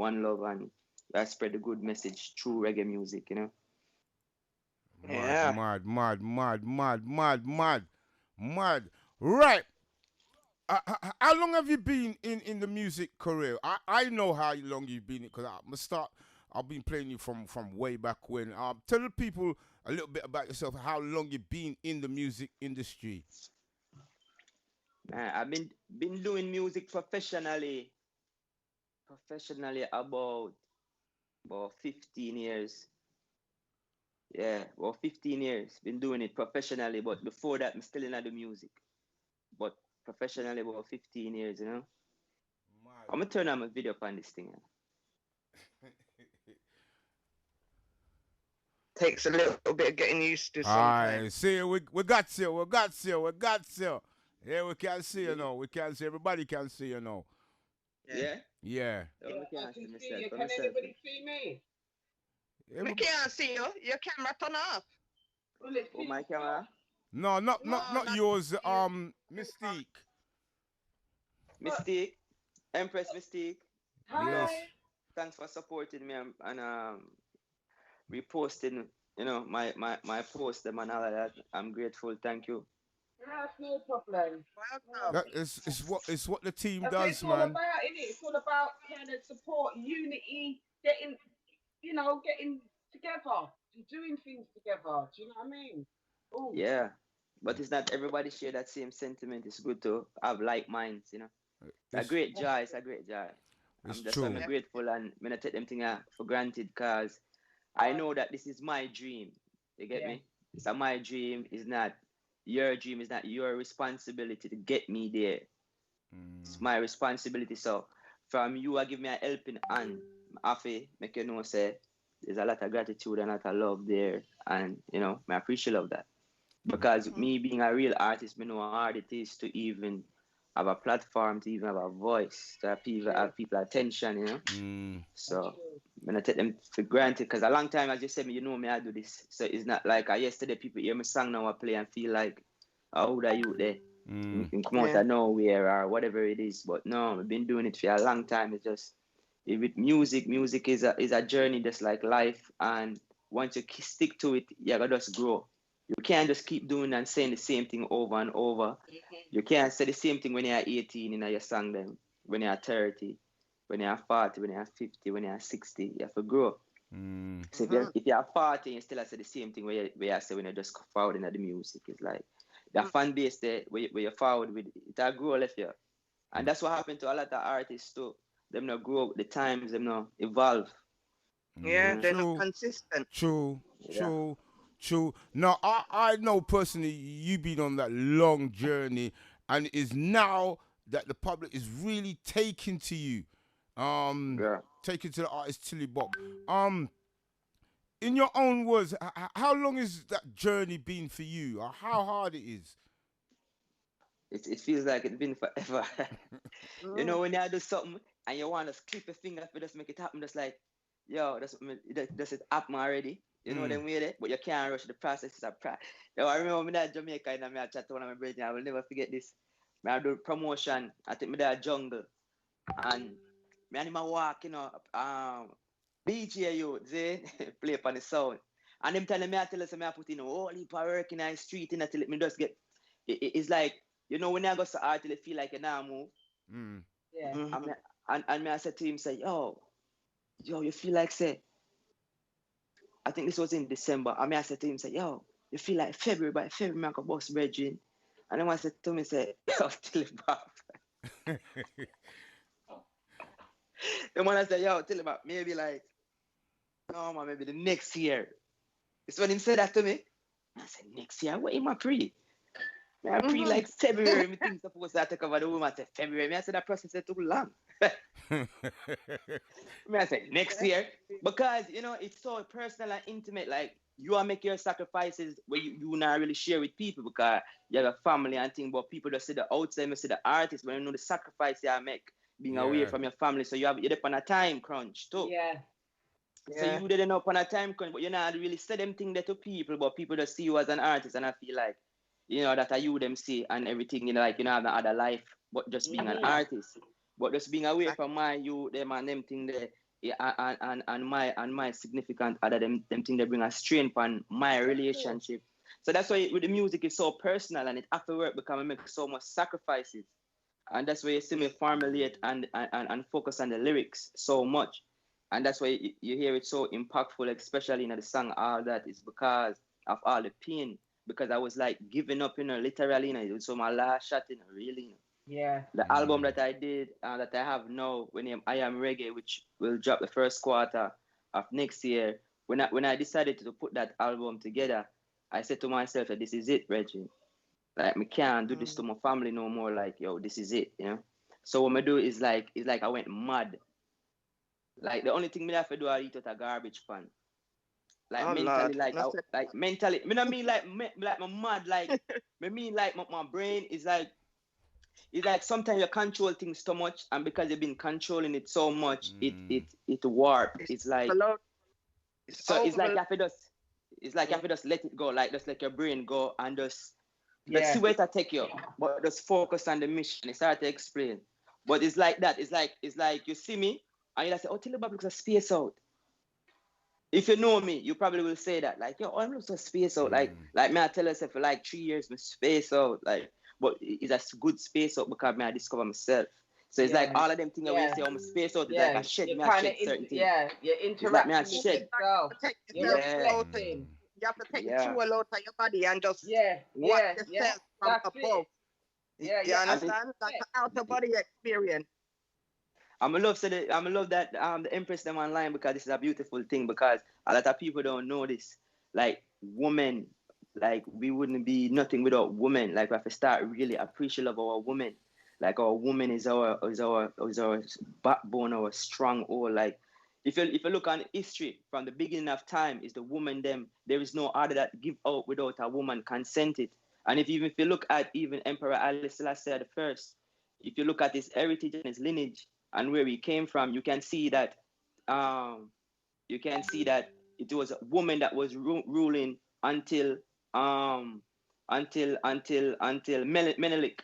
one love, and I spread the good message through reggae music, you know. Yeah. Mad. Right. How long have you been in the music career? I know how long you've been because I've been playing you from way back when. Tell the people a little bit about yourself. How long you've been in the music industry? I've been doing music professionally about 15 years. Yeah, well, 15 years. Been doing it professionally, but before that, I'm still in the music. But professionally, about 15 years, you know. I'm gonna turn on my video on this thing. Takes a little bit of getting used to I sometimes. see we got you. Yeah, we can see you now. We can see everybody can see you now. Yeah. Yeah? Yeah. Oh, Yeah, I I can't see can see myself. you. For Can myself. anybody see me? We can't see you. Your camera turn off. Well, it Oh, seems my camera. No, No, not not yours. you. Mystique. but Mystique. Empress Mystique. Yes. hi. Thanks for supporting me and reposting, you know, my post them and all of that. I'm grateful. Thank you. That's no problem. No. Welcome. That is what the team That's what it's does, all man. about, isn't it? It's all about trying to support unity, getting together, and doing things together. Do you know what I mean? Oh, Yeah. But it's not everybody share that same sentiment. It's good to have like minds, you know. It's a It's great joy. It's a great joy. it's That's why I'm true. Yeah. grateful and I'm gonna take them thing for granted because I know that this is my dream. You get yeah. me? It's a my dream. It's not your dream. It's not your responsibility to get me there. It's Mm. my responsibility. So from you, I give me a helping hand. Afi, make you know, say there's a lot of gratitude and a lot of love there, and you know, I appreciate of that because Mhm. me being a real artist, me know how hard it is to even have a platform, to even have a voice, to True. have people attention, you know. Mm. That's So true. when I take them for granted, because a long time, as you said, me, you know me, I do this. So it's not like yesterday people hear my song now I play and feel like, how old are you there? You Mm. can come out Yeah. of nowhere or whatever it is. But no, I've been doing it for a long time. It's just with music is a journey just like life. And once you stick to it, you gotta just grow. You can't just keep doing and saying the same thing over and over. Hmm. You can't say the same thing when you're 18 in your song then, when you're 30, when you're 40, when you're 50, when you're 60. You have to grow. Mm. So Mhm. if you're 40, you still have to say the same thing where you say when you just go forward in the music. It's like the Mhm. fan base there where you forward with it, it grow left you. And that's what happened to a lot of artists too. Them not grow up with the times, them not evolve. Yeah, Mm. You know? they're not True. consistent. True. Yeah. True. True. Now I know personally you've been on that long journey and it is now that the public is really taking to you. Um Yeah. taking to the artist Tillibop. In your own words, how long has that journey been for you? Or how hard it is? It feels like it's been forever. You Mhm. know, when you do something and you want to clip a finger for just make it happen, just like, yo, that's it happen already. You know Mm. them way there, but you can't rush the process. Is a Yo, I remember me that Jamaica and I chat to one of my brethren. I will never forget this. Me I do promotion. I think me that jungle and me and him a walk, you know, DJ you, see, play upon the sound. And them telling me I tell us me I put in a whole heap of work in the street and until it me just get it's like, you know, when I go to art till it feel like you now move. Mm. Yeah. And me, Mhm. and me I said to him, say, yo, you feel like say, I think this was in December. And me I said to him, say, yo, you feel like February, by February I go boss bridging. And then I said to me, say, yo, Tilibop. Then when I said, yo, Tilibop, maybe like, no man, maybe the next year. It's when him said that to me. I said, next year, what am I pre? Me I pre Mhm. like February, me think supposed to take over the woman. I said February. Me I said that process is too long. Me I said next Yeah. year. Because you know it's so personal and intimate. Like you are make your sacrifices where you not really share with people because you have a family and thing, but people just see the outside, you see the artist, but you know the sacrifice you make being away yeah. from your family. So you're up on a time crunch too. Yeah. So Yeah. you didn't up on a time crunch, but you not really say them thing there to people, but people just see you as an artist and I feel like, you know, that are you them see and everything, you know, like you know have another life, but just being an Hmm. artist. But just being away Exactly. from my you, them and them thing there, yeah, and my significant other, them thing they bring a strain upon my relationship. So that's why with the music is so personal, and it after work because I make so much sacrifices. And that's why you see me formulate and focus on the lyrics so much. And that's why you hear it so impactful, especially in the song All That, is because of all the pain. Because I was like giving up, literally, it was so my last shot, really. Yeah. The album that I did, that I have now, named I Am Reggae, which will drop the first quarter of next year. When I decided to put that album together, I said to myself that this is it, Reggie. Like, me can't do this to my family no more. Like, yo, this is it, So what I do is like I went mad. Like, the only thing me have to do is eat out a garbage pan. Like, mentally, mentally. Me don't mean like my mad. Like, me mean like my brain is like, it's like sometimes you control things too much, and because you've been controlling it so much, it warps. It's like, so it's like you have to just, it's like you have to just let it go, like just let your brain go and just see where it take you, but just focus on the mission. It's hard to explain, but it's like that. It's like you see me and you like say, oh, Tilibop looks a space out. If you know me, you probably will say that, like, yo, I'm looks a space out. Like me, I tell myself for like 3 years, me space out, like. But it's a good space out because I discover myself. So it's like all of them things I will say, I'm space out. It's like I shed, certain things. Yeah, you're interacting with yourself. You have to take the fuel out of your body and just watch yourself from above. You understand? That's an out-of-body experience. I'm love that the Empress them online, because this is a beautiful thing, because a lot of people don't know this. Like, women, like, we wouldn't be nothing without women. Like, we have to start really appreciating our women. Like, our woman is our backbone, our stronghold. Like, if you look on history from the beginning of time, is the woman them. There is no other that give out without a woman consented. And if you look at even Emperor Haile Selassie the first, if you look at his heritage and his lineage and where he came from, you can see that it was a woman that was ruling until Menelik.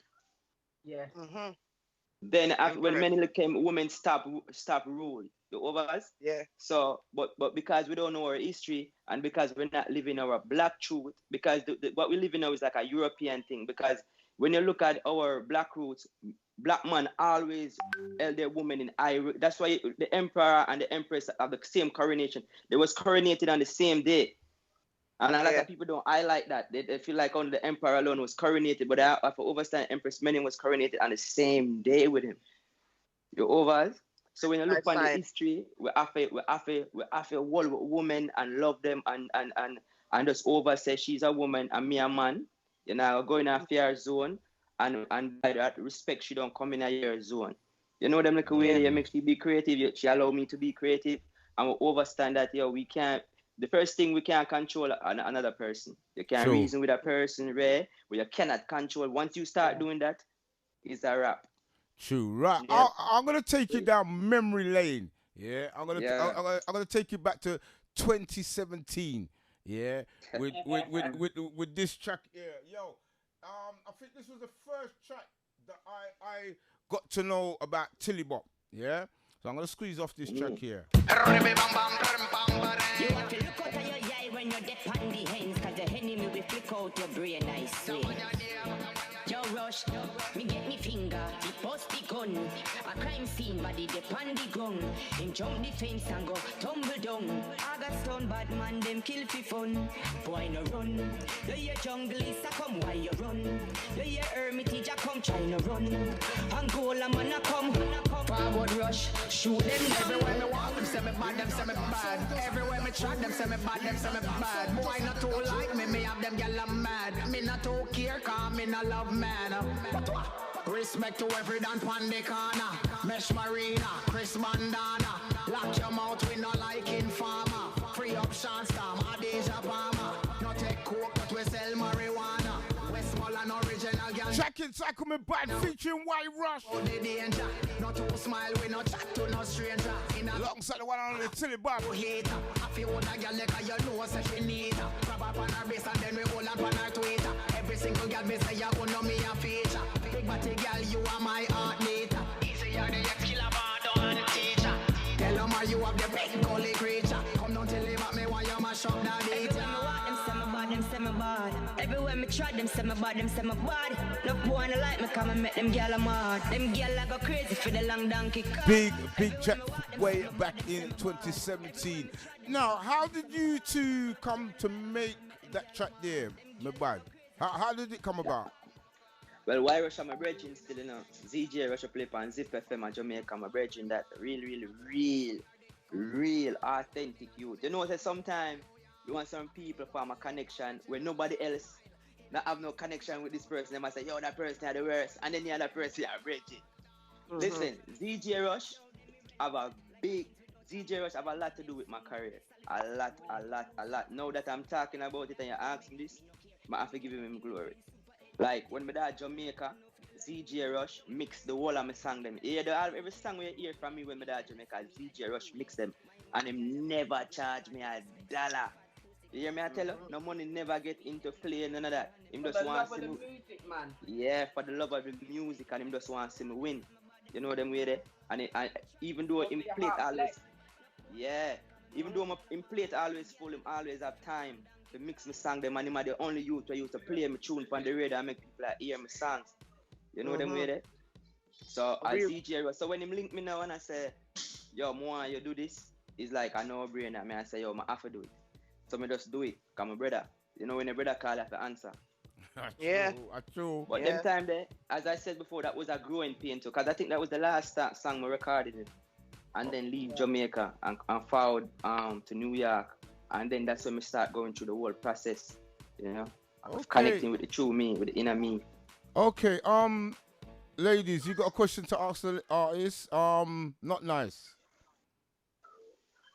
Yeah. Mm-hmm. Then after, when Menelik came, women stop rule. You over us? Yeah. So, but because we don't know our history, and because we're not living our black truth, because what we live in now is like a European thing. Because when you look at our black roots, black man always held their woman in high. That's why the emperor and the empress have the same coronation. They was coronated on the same day. And a lot of people don't highlight that. They feel like only the emperor alone was coronated, but I have to understand Empress Menen was coronated on the same day with him. You over? So when you look on the history, we have to world with women and love them and just over say she's a woman and me a man. You know, go in a fair zone, and by that respect, she don't come in a your zone. You know them like way you make she be creative. She allow me to be creative, and we overstand that we can't. The first thing, we can't control another person. You can't reason with a person, Ray, but you cannot control. Once you start doing that, it's a wrap. True, right. Yeah. I'm gonna take you down memory lane. Yeah, I'm gonna take you back to 2017. Yeah, with this track here. Yo, I think this was the first track that I got to know about Tillibop. Yeah. So I'm going to squeeze off this track here. You have to look out of your eye when you're deep on the hands, cause the enemy will flick out your brain, I swear. Yo, Rush, me get me finger, he post the gun. A crime scene, body dip on the ground. Him jump the fence and go tumble down. I got stone bad man, them kill for fun. Boy no run, do your jungle is a come while you run. Do your hermitage a come try no run. Angola man a come, forward rush, shoot them everywhere me walk. Them say me bad, them say me bad. Everywhere me track, them say me bad, them say me bad. Boy not too like me have them gyal a mad. Me not too care, cause me not love man. Respect to every dan pon the corner. Mesh Marina, Chris Bandana. Lock your mouth, we no like informer. Free up Sean Storm, Adeja Palmer. No take coke, but we sell marijuana. Westmoreland original gang. Check it, Psycho Me Bad featuring White Rush. Oh, the danger. Not to smile, we no chat to no stranger. Alongside the one on the Tilibop. I feel what I get like you know say she need. Grab up on her base and then we hold up on her Twitter. Every single girl me say you know me a feature. Big body girl, you are my heart later. Easy, you're the ex-killer, but don't teacher. Tell them you have the big gully creature. Come down till him at me while you mash up that beat. Them say me bad. Everywhere me try, them say me bad, them say me bad. No boy no like me, come and make them gyal a mad. Them gyal a go crazy for the long donkey car. Big track way back in 2017. Now, how did you two come to make that track there, me bad? How did it come about? Well, why Russia my brethren still, you know, ZJ Russia play on Zip FM and Jamaica, my brethren, that real authentic youth. You know that sometimes you want some people form a connection where nobody else not have no connection with this person. They might say, yo, that person are the worst, and then the other person are brethren. Listen, ZJ Rush have a lot to do with my career. A lot. Now that I'm talking about it and you ask me this, I have to give him glory. Like when me dad Jamaica, ZJ Rush mix the whole of my song them. Every song we hear from me when me dad Jamaica, ZJ Rush mix them, and him never charge me $1. You hear me? I tell you, no money never get into play, none of that. Him just want to see me. Music, man. Yeah, for the love of the music, and him just want to see me win. You know them way there. And even though him plate always, even though him plate always full, him always have time to mix my song them, and him are the only youth who used to play my tune from the radio and make people like hear my songs. You know them way there. So I see Jerry. So when him link me now and I say, yo, Moa, you do this, it's like I know a brain. I say, yo, I have to do it. So me just do it, cause my brother. You know when a brother call, I have to answer. True. But them time there, as I said before, that was a growing pain too, cause I think that was the last song we recorded it, and then leave Jamaica and forward to New York, and then that's when we start going through the whole process, you know, of connecting with the true me, with the inner me. Okay, ladies, you got a question to ask the artist? Not nice.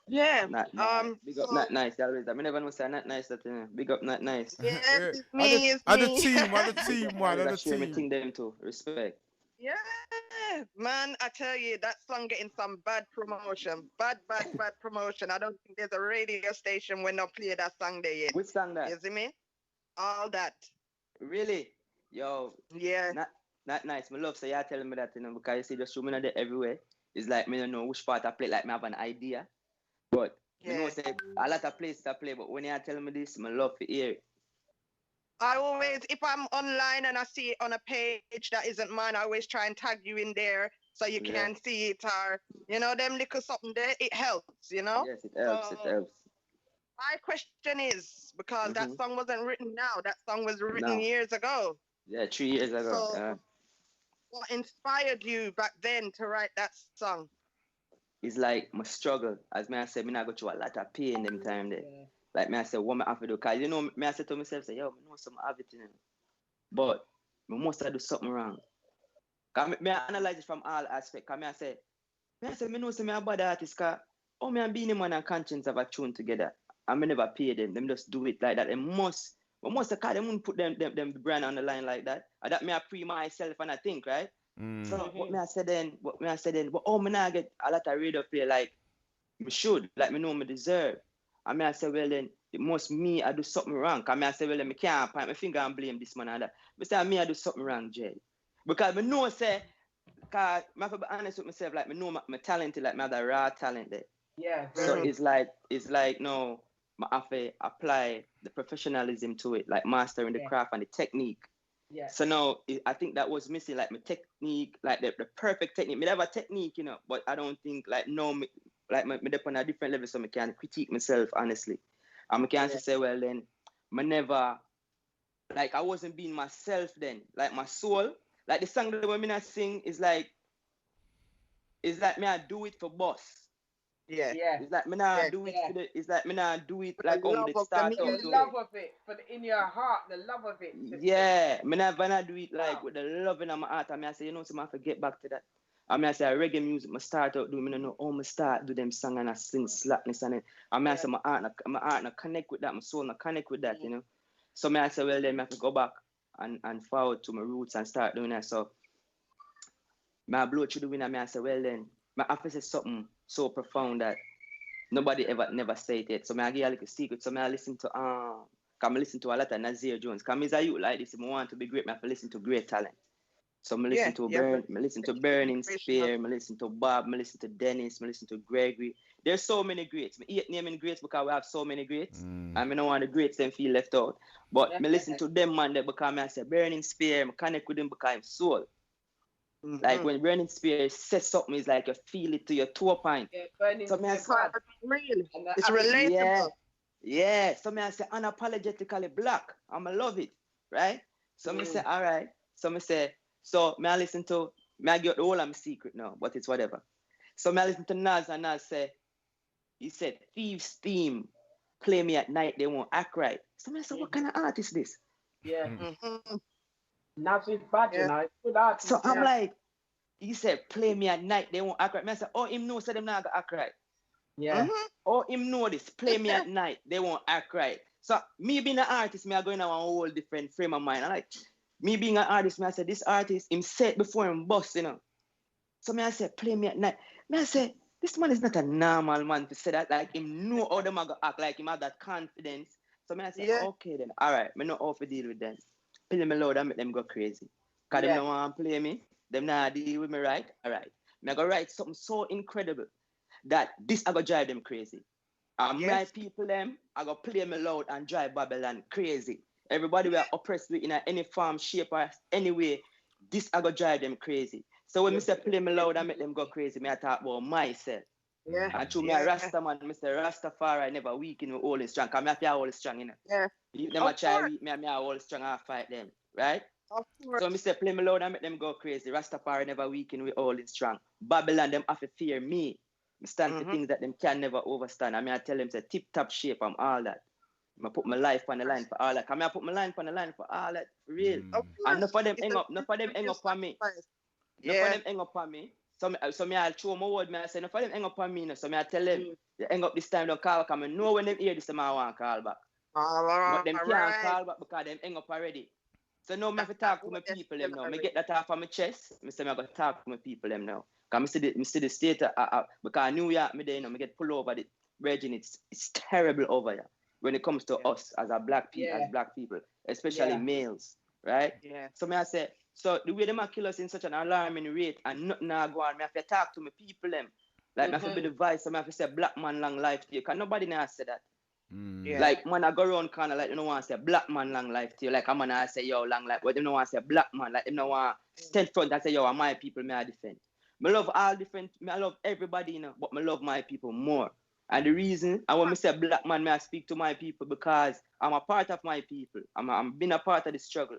Yeah. Big up, not nice. Always. I never know say not nice. That big up, not nice. Yeah, it's me. The team. Think them too. Respect. Yeah, man. I tell you, that song getting some bad promotion. Bad promotion. I don't think there's a radio station when not play that song there yet. Which song that? You see me? All that. Really? Yo. Yeah. Not nice. My love. So you're telling me that, you know, because you see just showing there everywhere. It's like me don't know which part I play. Like me have an idea. But you know, say a lot of places I play, but when you're telling me this, I love to hear it. I always, if I'm online and I see it on a page that isn't mine, I always try and tag you in there so you can see it, or you know, them little something there, it helps, you know? Yes, it helps, it helps. My question is, because that song wasn't written now, that song was written years ago. Yeah, 3 years ago. So, what inspired you back then to write that song? It's like my struggle. As me I said, me not go through a lot of pain them time there. Yeah. Like me I said, what me have to do? Cause you know, me I said to myself, say, yo, me know some have it in him. But me must have do something wrong. Cause me I analyze it from all aspects. Cause me I say, me know some me a bad artist, cause me and Beenie Man and Conscience have a tune together. And me never pay them. Them just do it like that. We must have, cause them wouldn't put them brand on the line like that. And that me I pre myself and I think, right? So what me I said then, but me not get a lot of radio play like me should, like me know me deserve. And me I say, well then, it must me I do something wrong. Cause me I say, well then, me can't point my finger and blame this man and that. Me say, me I do something wrong, Jay. Because me know say, cause me have to be honest with myself, like me know my talented, like me have that raw talent there. Yeah. So it's like no, I have to apply the professionalism to it, like mastering the craft and the technique. Yeah. So now I think that was missing, like my technique, like the perfect technique. Me have a technique, you know, but I don't think like no, me up on a different level, so I can critique myself honestly. And I can say, well then, me never, like I wasn't being myself then, like my soul, like the song that when I sing is like me I do it for boss. Yeah. It's like me not do it for the. It's like me not do it like on the start. The love of it, in your heart, the love of it. Yeah, me not do it like with the love in my heart. I mean, I say, you know, so I have to get back to that. I mean, I say reggae music. I start out doing. I don't know how I start do them song and I sing slackness and then. I mean, I say my heart not connect with that. My soul not connect with that. You know. So me I say, well then I have to go back and forward to my roots and start doing that. So I blow through the wind and I say, well then, I have to say something so profound that nobody never said it. So I give a little secret. So I listen to come listen to a lot of Nazir Jones. Come is a youth like this. If I want to be great, I have to listen to great talent. So I listen to I listen to Burning Spear, I listen to Bob, I listen to Dennis, I listen to Gregory. There's so many greats. I hate naming greats because we have so many greats. And I don't want the greats them feel left out. But I listen to them man there because I say Burning Spear, I connect with them because I'm soul. Like when Burning Spear says something, it's like you feel it to your toe point. Yeah, Burning So Spear. Really? It's relatable. Yeah. So I say unapologetically black. I'ma love it. Right? So I say, all right. So I say, so I listen to, I get the whole of my secret now, but it's whatever. So I listen to Nas and Nas say, he said, thieves theme, play me at night, they won't act right. So I said, what kind of artist is this? Yeah. Nas is bad, you know. It's good artist. So I'm like, he said, play me at night, they won't act right. I said, oh, him know, so them not gonna act right. Yeah. Oh, him know this, play me at night, they won't act right. So me being an artist, me are going on a whole different frame of mind. I like, me being an artist, me I said, this artist, him said before him bust, you know. So me I said, play me at night. Me I said, this man is not a normal man to say that. Like, him know how them are going to act, like him have that confidence. So me I said, okay then, all right, me know how to deal with them. Play me loud and make them go crazy. Because them don't want to play me. Them not deal with me right. All right. Me go write something so incredible that this I go drive them crazy. And my people them, I go play me loud and drive Babylon crazy. Everybody we are oppressed with in any form, shape, or any way, this I go drive them crazy. So when Mr. play me loud and make them go crazy, me I talk about myself. Yeah. And to me a Rasta man, Mr. Rastafari never weaken with all is strong. Because me I feel all is strong, you know. Yeah. You never try weak me, I all strong, I fight them. Right? Of course. So Mr. play me loud and make them go crazy. Rastafari never weaken with all is strong. Babylon them have to fear me. I stand for things that them can never overstand. I mean I tell them say tip top shape, I'm all that. I put my life on the line for all that. I put my life on the line for all that, for real. And enough of them hang up on me. Enough of them hang up on me. So me I'll throw my word, me I say, enough of them hang up on me. So me I tell them, they hang up this time, don't call back. I know when them hear this, I want to call back. But them can't call back because them hang up already. So now I have to talk to my people them now. I get that off of my chest. I say I got to talk to my people them now. Because I see the state, because New York, me there, you know, I get pulled over the region. It's terrible over here. When it comes to us as black people, especially males, right? Yeah. So me I say, so the way them a kill us in such an alarming rate and nothing go on, me have to talk to my people them. Like me have to be the voice, so me have to say black man long life to you, because nobody now say that. Like man I go around kind of like you don't want to say black man long life to you, like I'm gonna say yo long life, but they don't want to say black man, like they don't want to stand front and say yo are my people, me I defend. Me love all different, I love everybody, you know, but me love my people more. And the reason I want to say black man, may I speak to my people because I'm a part of my people. I'm been a part of the struggle.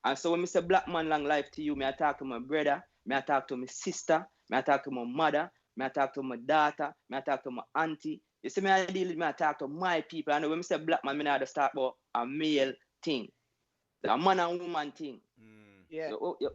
And so when I say black man long life to you, may I talk to my brother, may I talk to my sister, may I talk to my mother, may I talk to my daughter, may I talk to my auntie. You see, me I deal with me, I talk to my people. And when I say black man, I just talk about a male thing. A man and woman thing. Yeah.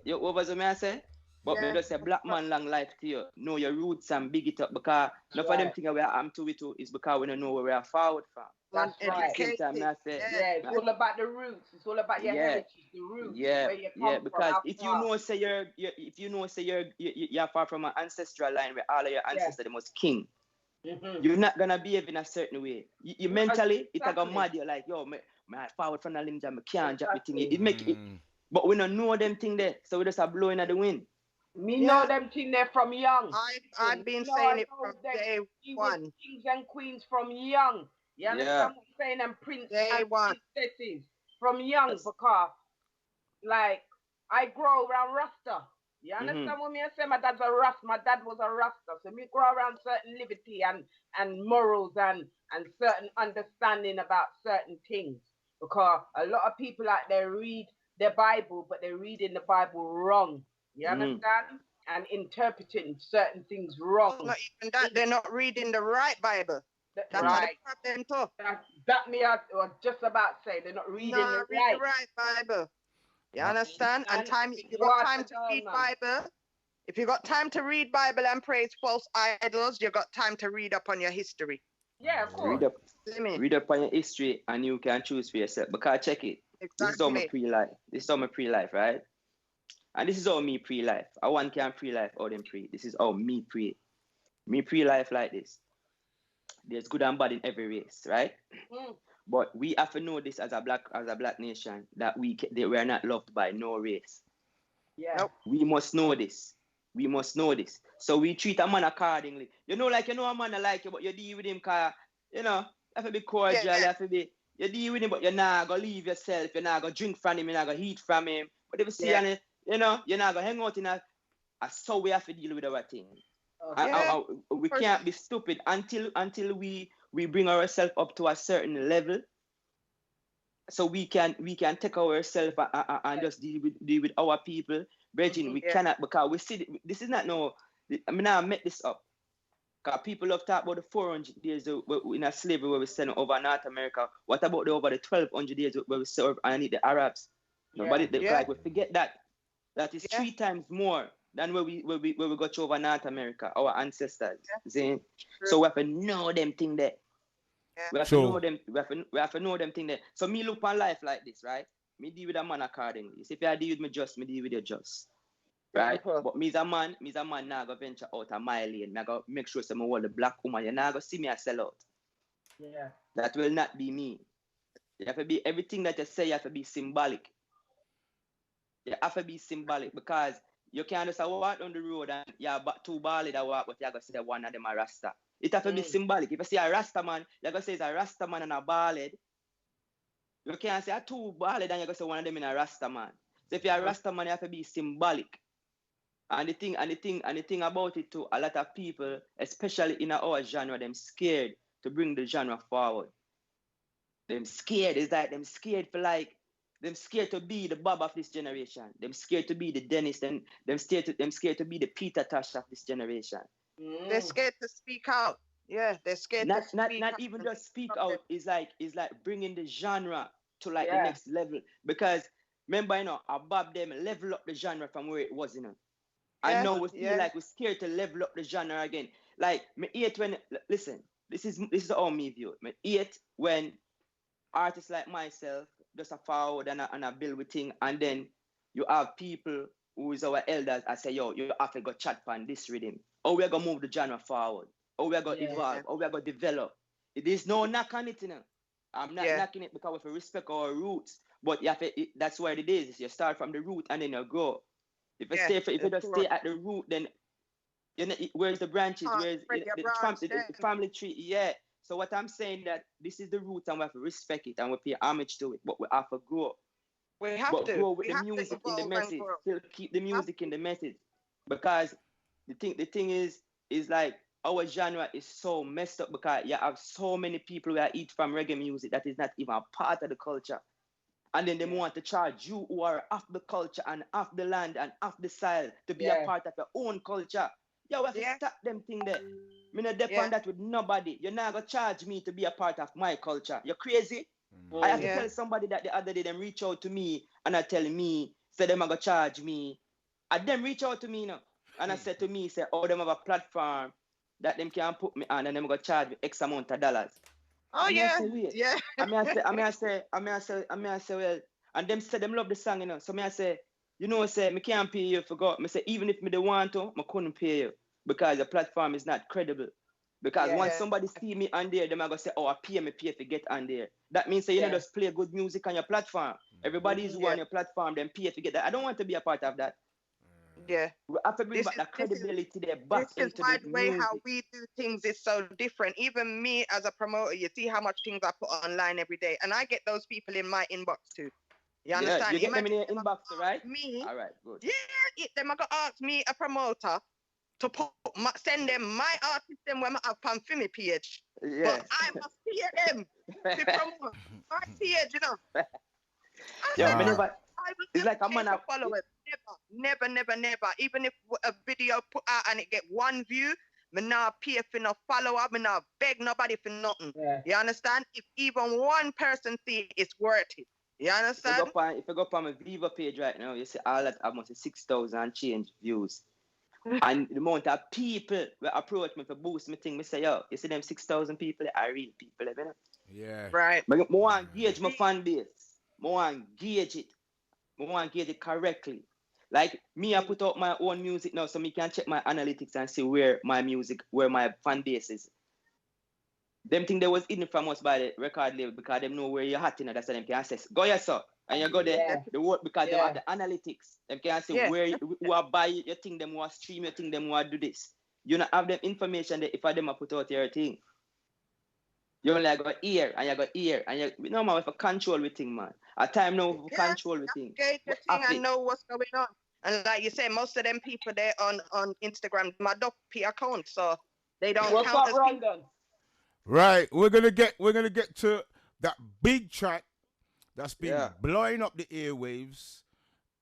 You what me I say? But me just say black man long life to you. Know your roots and big it up because none of them things we are to it is because we don't know where we are forward from. That's right. It's all about the roots. It's all about your heritage, the roots, where you come from. Because if you know say you're far from an ancestral line where all of your ancestors was king, you're not gonna behave in a certain way. You mentally it's like a mad. You're like, yo, me forward from the limb, I can't drop the thing. It make it, but we don't know them thing there, so we just are blowing at the wind. Me know them thing there from young. I've been saying it from day one. Kings and queens from young. You understand what I'm saying? And prince and princesses from young because, like, I grow around Rasta. You understand what I say? My dad's a Rasta. My dad was a Rasta. So me grow around certain liberty and morals and certain understanding about certain things. Because a lot of people out there read the Bible, but they're reading the Bible wrong. You understand? And interpreting certain things wrong. Not even that, they're not reading the right Bible. That's right. The problem too. That me I was just about to say, they're not reading the right Bible. You understand? And if you got time to read Bible, if you got time to read Bible and praise false idols, you got time to read up on your history. Yeah, of course. Read up on your history and you can choose for yourself. Because check it. Exactly. This is all my pre-life. This is all my pre-life, right? And this is all me pre-life. I want can pre-life or them pre. This is all me pre. Me pre-life like this. There's good and bad in every race, right? But we have to know this as a black nation that we are not loved by no race. Yeah. Nope. We must know this. We must know this. So we treat a man accordingly. You know, like, you know, a man like you, but you deal with him because, you know, you have to be cordial, you have to be, you deal with him, but you're not going to leave yourself, you're not going to drink from him, you're not going to eat from him. But if you see, you know, you're not going to hang out in a so we have to deal with our thing. We can't be stupid until we bring ourselves up to a certain level. So we can take ourselves and just deal with our people. Brethren, we cannot, because we see this is not no. I mean, I met this up. Because people love talk about the 400 days in a slavery where we send over North America. What about the over the 1200 days where we serve and need the Arabs? Nobody like we forget that. That is 3 times more than where we got over North America, our ancestors. See? So we have to know them thing there. We have to know them. We have to know them thing there. So me look on life like this, right? Me deal with a man accordingly. So if you deal with me just, me deal with you just. Right? But me's a man now go venture out of my lane. I go make sure some hold the black woman. You now go see me a sell out. Yeah. That will not be me. You have to be everything that you say, you have to be symbolic. You have to be symbolic because you can't just walk down the road and you have 2 ballad that walk, but you have to say one of them a Rasta. It has to be symbolic. If you see a Rasta man, you're going to say it's a Rasta man and a ballad. You can't say a 2 ballad and you're going to say one of them in a Rasta man. So if you're a Rasta man, you have to be symbolic. And the thing about it too, a lot of people, especially in our genre, them scared to bring the genre forward. Them scared. It's like them scared for like, them scared to be the Bob of this generation. Them scared to be the Dennis. Them scared to be the Peter Tosh of this generation. They're scared to speak out. Yeah, they're scared to speak out. Not even just speak out. It's like bringing the genre to like the next level. Because remember, you know, Bob them level up the genre from where it was, you know. I know we feel like we're scared to level up the genre again. Like me hate when listen, this is how me view it. Me hate when artists like myself just a forward and a build with thing, and then you have people who is our elders and say, yo, you have to go chat on this rhythm. Or we're gonna move the genre forward. Or we're gonna evolve. Or we're gonna develop. It is no knock on it, you know. I'm not knocking it because we respect our roots. But you have to, that's where it is. You start from the root and then you grow. If you if you just stay at the root, then you know, where's the branches? Where's the family tree? Yeah. So what I'm saying that this is the root and we have to respect it and we pay homage to it, but we have to grow. We have but to grow with the music in the message. Still keep the music in the message. Because the thing is like our genre is so messed up because you have so many people who eat from reggae music that is not even a part of the culture. And then they want to charge you who are off the culture and off the land and off the soil to be a part of your own culture. Yo, we have to stop them thing there. Me not depend that with nobody. You're not gonna charge me to be a part of my culture. You're crazy. I have to tell somebody that the other day them reach out to me and I tell me, say them are gonna charge me. And them reach out to me now. And I said to me, say, oh, them have a platform that them can put me on and them gonna charge me X amount of dollars. Oh, yeah. I say, well, and them say them love the song, you know. So I say, you know, say, me can't pay you for God. I say, even if me don't want to, I couldn't pay you because the platform is not credible. Because once somebody see me on there, them are going to say, oh, I pay to get on there. That means you know, just play good music on your platform. Everybody is on your platform, then pay to get that. I don't want to be a part of that. Yeah. We have to bring back the credibility there back into the music. Way how we do things is so different. Even me as a promoter, you see how much things I put online every day. And I get those people in my inbox too. You understand? You get them in your inbox, right? Me. All right, good. Yeah, them are going to ask me, a promoter, to send them my artist them when I have on for me page. Yeah. But I must hear them to promote my page, you know. It's like I'm gonna follow it. Never. Even if a video put out and it get 1 view, me not pay for no follow-up, me not beg nobody for nothing. Yeah. You understand? If even one person see it's worth it. You understand? If you go up on my Viva page right now, you see all that almost 6,000 change views. And the amount of people will approach me for boost me thing, me say, yo, you see them 6,000 people are real people, you know? Yeah. Right. But I want to engage my fan base. I want to engage it. I want to engage it correctly. Like me, I put out my own music now, so me can check my analytics and see where my fan base is. Them thing they was hidden from us by the record label because them know where you're hot in, that's why them can access. Go yes, sir. And you go there, the work because they have the analytics. They can say where who are buy your thing, them who are stream your thing, them who are do this. You not have them information there if I them put out your thing. You only got ear and you got ear and you know man, if I control with thing, man. At time now we control with thing. Gauge the thing and know what's going on. And like you say, most of them people there on Instagram, my dopey account, so they don't count as people. Right, we're gonna get to that big track that's been blowing up the airwaves.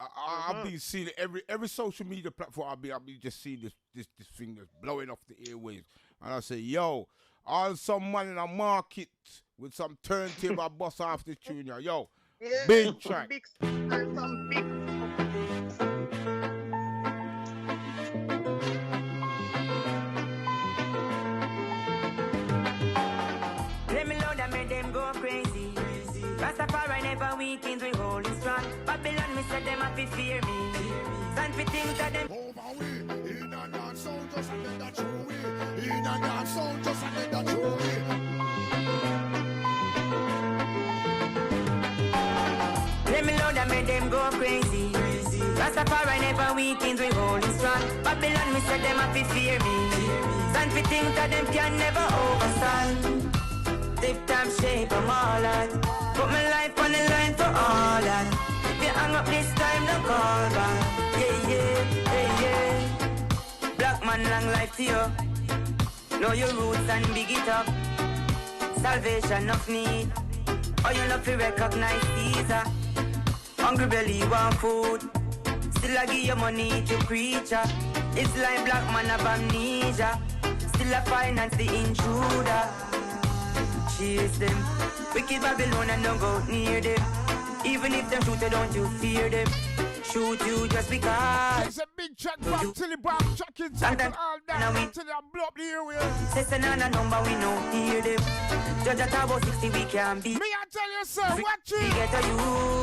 I've been seeing it every social media platform. I've been just seeing this thing that's blowing off the airwaves, and I say, yo, all some man in a market with some turntable bust off the tune, yo, big track. Big, some big. Let me load and make them go crazy. Rastafari never weakens, we holding strong. Babylon, me said them have to fear me. Stand for things that them over we. In and out sound just and then that true we. In and out sound just and then that true we. Let me load and make them go crazy. Rastafari never weakens, we holding strong. Babylon, me said them have to fear me. Stand for things that them can never overstand. Tip time shape, I'm all at. Put my life on the line for all that. If you hang up this time, don't call back. Yeah. Black man, long life to you. Know your roots and big it up. Salvation of need. Oh, you love to recognize Caesar. Hungry belly, want food. Still I give you money to preacher. It's like black man of amnesia. Still I finance the intruder. Chase them. Wicked Babylon and don't go near them. Even if them shoot you, don't you fear them. Shoot you just because. It's a big track from Tilibop, chucking and all that until they blow up the airwaves. Say no number, we know hear them. Judge at about 60, we can be. Me I tell you, sir, watch it. Get to you.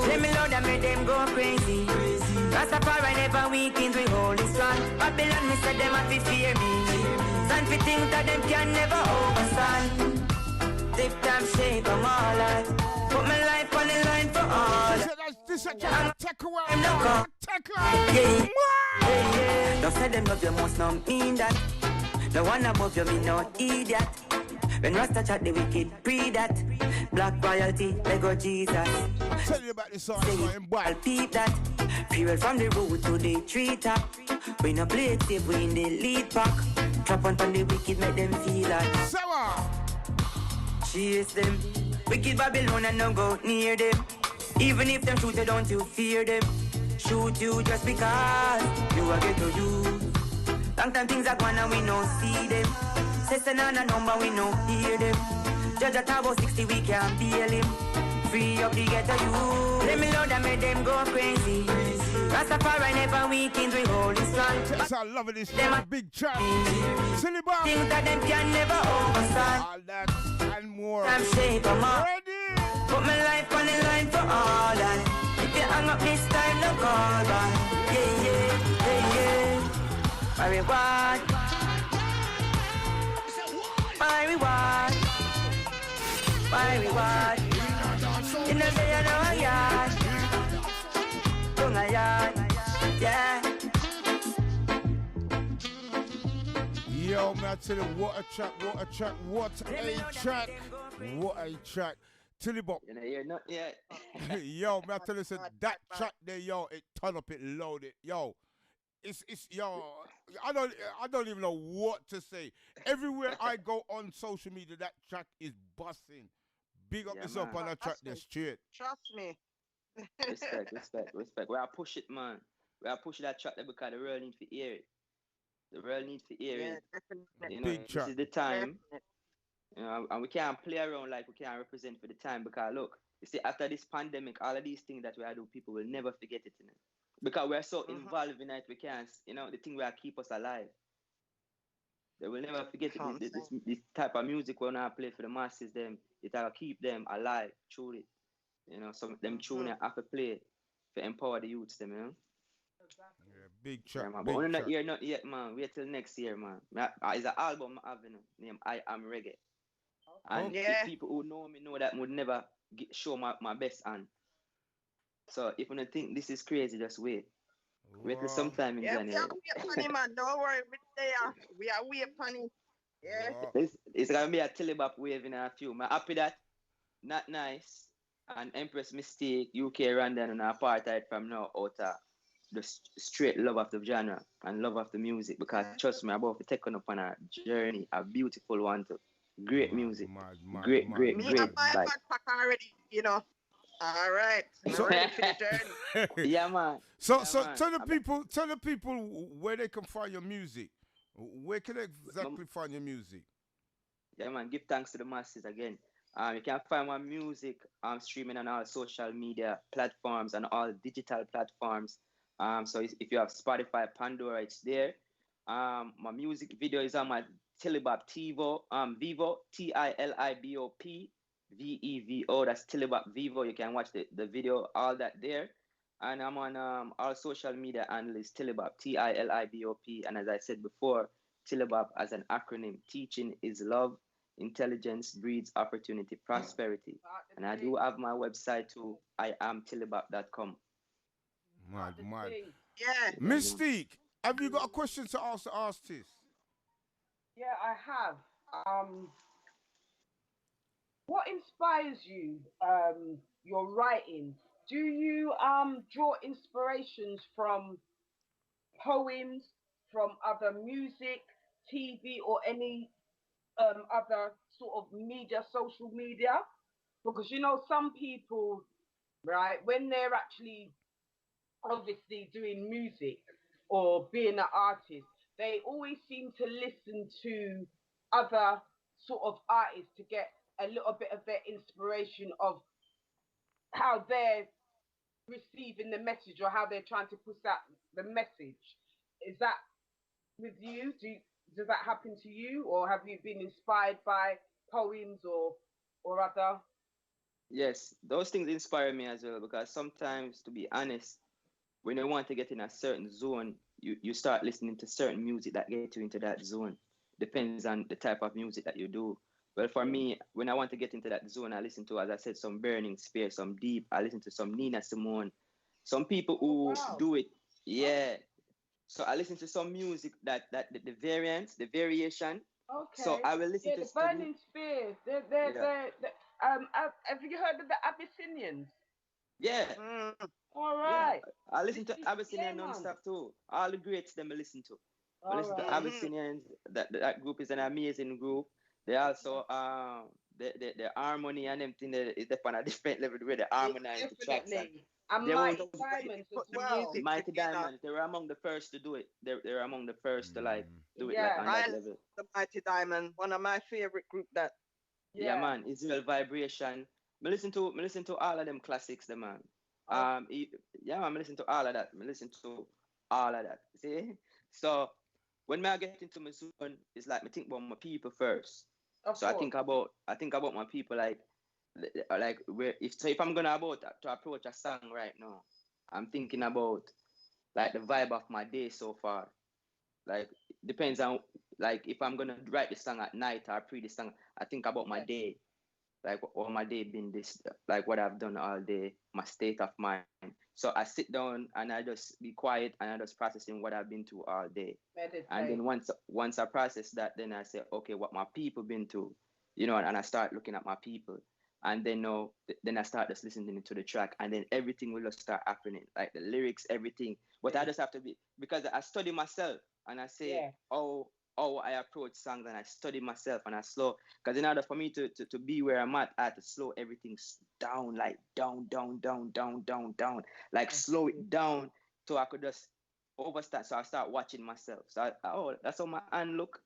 Let me load and make them go crazy. Rastafari never weakens, we hold it strong. Babylon, me said them have to fear me. Stand for things that them can never overstand. Tip time shape, I'm all that. Put my life on the line for all that. This is a take away. Yeah. Don't say them love you must not mean that. The one above you, me no idiot. When Rasta chat the wicked, pre that. Black royalty, Lego Jesus. Tell you about this song, I'll peep that. Fuel from the road to the treetop. We no play it safe, we in the lead pack. Trap on the wicked, make them feel that. Sour. Chase them. Wicked Babylon and don't go near them. Even if them shoot you, don't you fear them. Shoot you just because you are Ghetto you. Long time things are gone and we no see them. Say no number, we no hear them. Judge at about 60, we can't bail him. Free up the Ghetto you. Let me load and make them go crazy. Rastafari never weakens, we hold it strong. Yes, I love this big track. Tilibop. Things that them can never overstand. All that and more. I'm shape, I'm up. Ready? Put my life on the line for all that. If you hang up this time, don't call back. Yeah. My reward. My reward. My reward. In the day I know a yard. From a yard. Yeah. Yo, man, I tell you, what a track. Tillibop. You're not yet. Yo, man, I tell you, that track there, yo, it turn up, it loaded. Yo, it's yo, I don't even know what to say. Everywhere I go on social media, that track is busting. Big up yourself on that track there, straight. Trust me. Respect. We are push it, man. We are pushing that track there because the world need to hear it. The world need to hear it. You know, Big this track. is the time. You know, and we can't play around like we can't represent for the time because look, you see, after this pandemic, all of these things that we are doing, people will never forget it, you know? Because we're so involved in it, we can't, you know, the thing will keep us alive. They will never forget it. This type of music we're not play for the masses, it will keep them alive, truly. You know, some of them tune have to play to empower the youths, them, you know? Yeah, big track. Yeah, man. But we're not here, not yet, man. Wait till next year, man. It's an album I have, you know, named I Am Reggae. And the people who know me know that would never show my best hand. So if you don't think this is crazy, just wait. Wait till Wow. sometime in January. We are wait funny, man. Don't worry, we are wait funny. Yeah. Wow. It's gonna be a Tillibop wave in a few. I'm happy that Not Nice and Empress Mistake, UK Random and apartheid from now out the straight love of the genre and love of the music, because trust me, I'm about to take on up on a journey, a beautiful one too. Great music. Great Me and my backpack already, you know. All right. I'm ready for the journey. Yeah, man. So Yeah, man. tell the people where they can find your music. Where can they exactly find your music? Yeah, man. Give thanks to the masses again. You can find my music streaming on all social media platforms and all digital platforms. So if you have Spotify, Pandora, it's there. My music video is on my Tilibop Vivo, Tilibop Vevo. That's Tilibop Vivo. You can watch the video, all that there. And I'm on all social media handles Tilibop, Tilibop. And as I said before, Tilibop as an acronym, teaching is love. Intelligence breeds opportunity, prosperity. And I do have my website too. I am Tillibop.com. Mad. Yeah. Mystique, have you got a question to ask the artist? Yeah, I have. What inspires you, your writing? Do you draw inspirations from poems, from other music, TV, or any other sort of media, social media? Because you know, some people, right, when they're actually obviously doing music or being an artist, they always seem to listen to other sort of artists to get a little bit of their inspiration of how they're receiving the message or how they're trying to push out the message. Is that with you? Does that happen to you, or have you been inspired by poems or other? Yes, those things inspire me as well, because sometimes, to be honest, when you want to get in a certain zone, you start listening to certain music that get you into that zone. Depends on the type of music that you do. Well, for me, when I want to get into that zone, I listen to, as I said, some Burning Spear, some Deep. I listen to some Nina Simone. Some people who do it, yeah. So I listen to some music that the variants, the variation. Okay. So I will listen to the Burning Spears. Have you heard of the Abyssinians? Yeah. All right. Yeah. I listen to Abyssinian non-stop too. All the greats them I listen to. I listen to Abyssinians. That group is an amazing group. They also the harmony and everything is on a different level where they harmonize the tracks. And Mighty Diamonds as well. Mighty Diamonds, they were among the first to do it. They were among the first to like do it like on that level. The Mighty Diamond, one of my favorite group that. Yeah, man, Israel Vibration. I listen to all of them classics, the man. Yeah, man, I listen to all of that. I listen to all of that. See? So when I get into my zone, it's like I think about my people first. I think about my people like where if I'm gonna to approach a song right now, I'm thinking about like the vibe of my day so far. Like depends on like if I'm gonna write the song at night or pre the song, I think about my day. Like all my day been this, like what I've done all day, my state of mind. So I sit down and I just be quiet and I just processing what I've been through all day. Meditate. And then once I process that, then I say, okay, what my people been through, and I start looking at my people. And then then I start just listening to the track, and then everything will just start happening, like the lyrics, everything. But I just have to be, because I study myself and I say, I approach songs and I study myself and I slow. Because in order for me to be where I'm at, I have to slow everything down, like down. Like slow it down so I could just overstand. So I start watching myself. So that's how my hand look.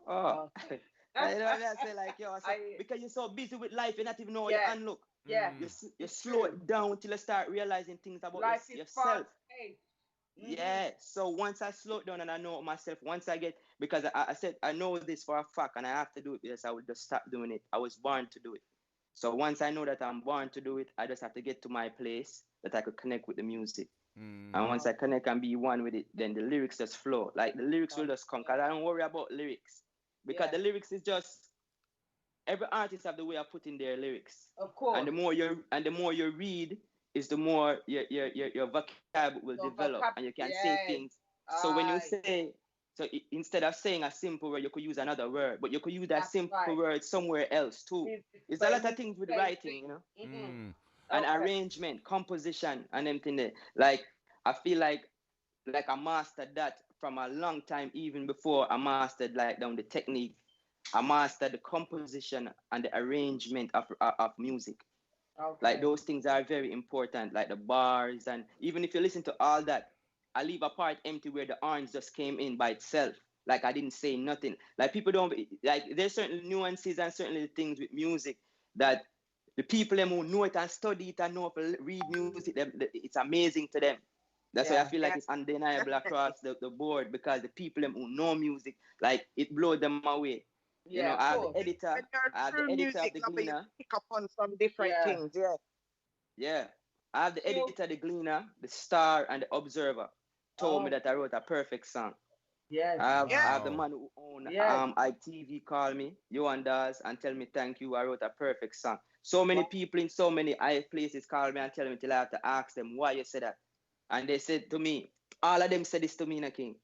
Oh. You know what I say? Like, because you're so busy with life, you not even know how your hand look. Yeah. You slow it down till you start realizing things about yourself. Yeah. So once I slow it down and I know myself, once I get, because I said I know this for a fact and I have to do it, because I would just stop doing it. I was born to do it. So once I know that I'm born to do it, I just have to get to my place that I could connect with the music. And once I connect and be one with it, then the lyrics just flow. Like the lyrics will just come. Because I don't worry about lyrics. Because the lyrics is just, every artist have the way of putting their lyrics. Of course. And the more you read, is the more your vocab will develop and you can say things. So when you say, instead of saying a simple word, you could use another word, but you could use that simple word somewhere else too. It's a lot of things with writing, you know, and arrangement, composition, and everything there. Like I feel like I mastered that from a long time, even before I mastered like down the technique. I mastered the composition and the arrangement of music. Like those things are very important, like the bars, and even if you listen to all that, I leave a part empty where the orange just came in by itself. Like I didn't say nothing. Like people don't like. There's certain nuances and certainly things with music that the people them who know it and study it and know how to read music, it's amazing to them. That's why I feel like it's undeniable across the board, because the people them who know music, like it blows them away. You know, I have the editor of the Gleaner. Pick up on some different things, Yeah. I have the editor, the Gleaner, the Star, and the Observer told me that I wrote a perfect song. Yes. I have the man who own ITV call me, Johan Das, and tell me thank you, I wrote a perfect song. So many people in so many high places call me and tell me till I have to ask them why you said that. And they said to me, all of them said this to me, King.